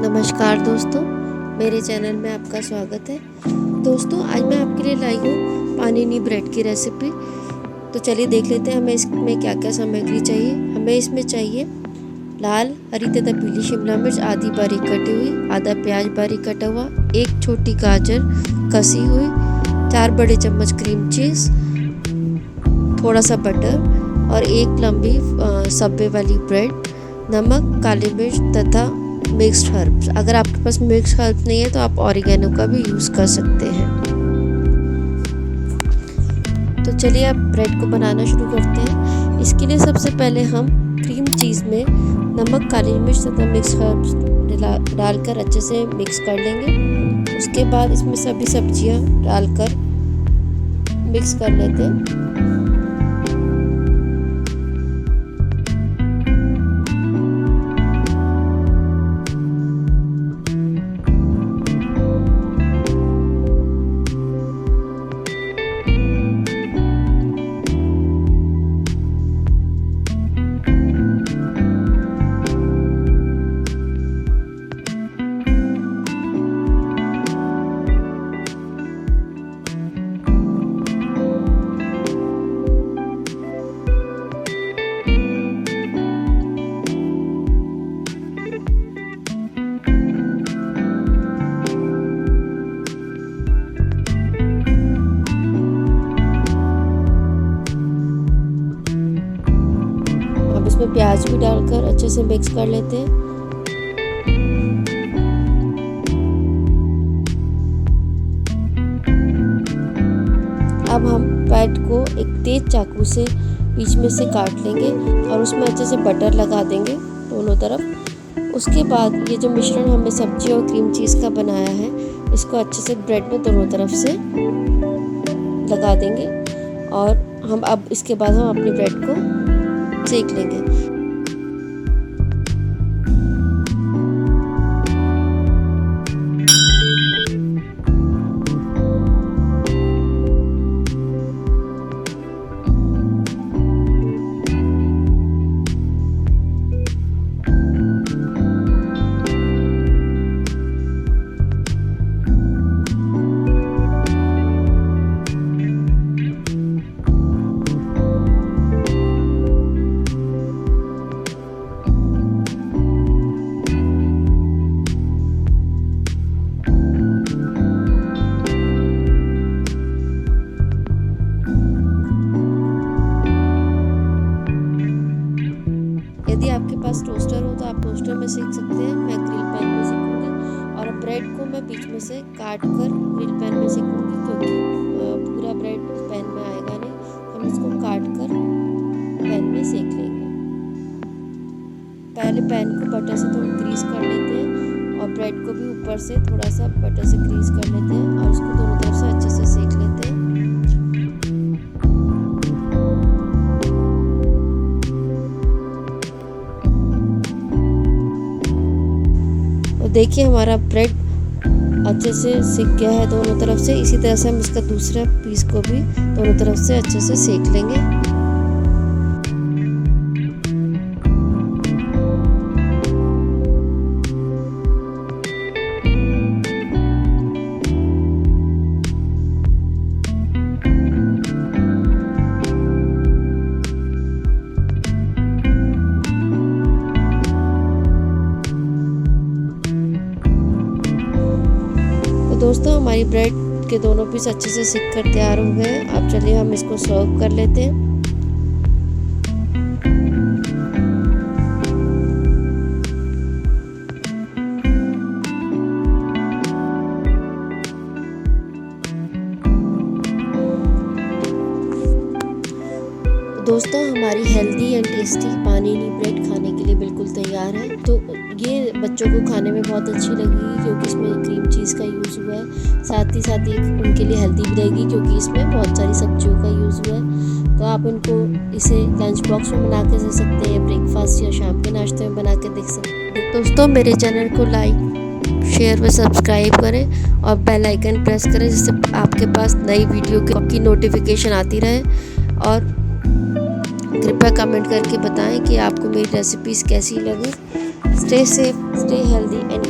नमस्कार दोस्तों, मेरे चैनल में आपका स्वागत है। दोस्तों आज मैं आपके लिए लाई हूँ पानीनी ब्रेड की रेसिपी। तो चलिए देख लेते हैं हमें इसमें क्या क्या सामग्री चाहिए। हमें इसमें चाहिए लाल, हरी तथा पीली शिमला मिर्च आधी बारीक कटी हुई, आधा प्याज बारीक कटा हुआ, एक छोटी गाजर कसी हुई, 4 बड़े चम्मच क्रीम चीज़, थोड़ा सा बटर और एक लंबी सब्वे वाली ब्रेड, नमक, काली मिर्च तथा मिक्स्ड हर्ब्स। अगर आपके पास मिक्स्ड हर्ब्स नहीं है तो आप ओरेगानो का भी यूज़ कर सकते हैं। तो चलिए अब ब्रेड को बनाना शुरू करते हैं। इसके लिए सबसे पहले हम क्रीम चीज़ में नमक, काली मिर्च तथा मिक्स्ड हर्ब्स डालकर अच्छे से मिक्स कर लेंगे। उसके बाद इसमें सभी सब्जियां डालकर मिक्स कर लेते हैं। इसमें प्याज भी डालकर अच्छे से मिक्स कर लेते हैं। अब हम ब्रेड को एक तेज चाकू से बीच में से काट लेंगे और उसमें अच्छे से बटर लगा देंगे दोनों तरफ। उसके बाद ये जो मिश्रण हमने सब्जी और क्रीम चीज़ का बनाया है, इसको अच्छे से ब्रेड में दोनों तरफ से लगा देंगे और हम अब इसके बाद हम अपनी ब्रेड को सेक लेंगे। यदि आपके पास टोस्टर हो तो आप टोस्टर में सेक सकते हैं। मैं ग्रिल पैन में सेकूंगी और ब्रेड को मैं बीच में से काट कर ग्रिल पैन में सेकूंगी, क्योंकि पूरा ब्रेड पैन में आएगा नहीं। हम इसको काट कर पैन में सेक लेंगे। पहले पैन को बटर से थोड़ा ग्रीस कर लेते हैं और ब्रेड को भी ऊपर से थोड़ा सा बटर से ग्रीस कर लेते हैं और उसको दोनों तरफ से अच्छे से सेक लेते हैं। देखिए हमारा ब्रेड अच्छे से सिक गया है दोनों तरफ से। इसी तरह से हम इसका दूसरा पीस को भी दोनों तरफ से अच्छे से सेक लेंगे। दोस्तों हमारी ब्रेड के दोनों पीस अच्छे से सिक कर तैयार हो गए हैं। अब चलिए हम इसको सर्व कर लेते हैं। दोस्तों हमारी healthy and tasty Panini bread खाने के लिए बिल्कुल तैयार है। तो ये बच्चों को खाने में बहुत अच्छी लगेगी, क्योंकि इसमें क्रीम चीज़ का यूज़ हुआ है। साथ ही उनके लिए हेल्दी भी रहेगी, क्योंकि इसमें बहुत सारी सब्जियों का यूज़ हुआ है। तो आप इनको इसे लंच बॉक्स में बना के दे सकते हैं, ब्रेकफास्ट या शाम के नाश्ते में बना के देख सकते हैं। दोस्तों मेरे चैनल को लाइक, शेयर व सब्सक्राइब करें और बेल आइकन प्रेस करें, जिससे आपके पास नई वीडियो की नोटिफिकेशन आती रहे। और कृपया कमेंट करके बताएं कि आपको मेरी रेसिपीज़ कैसी लगी। Stay safe, stay healthy and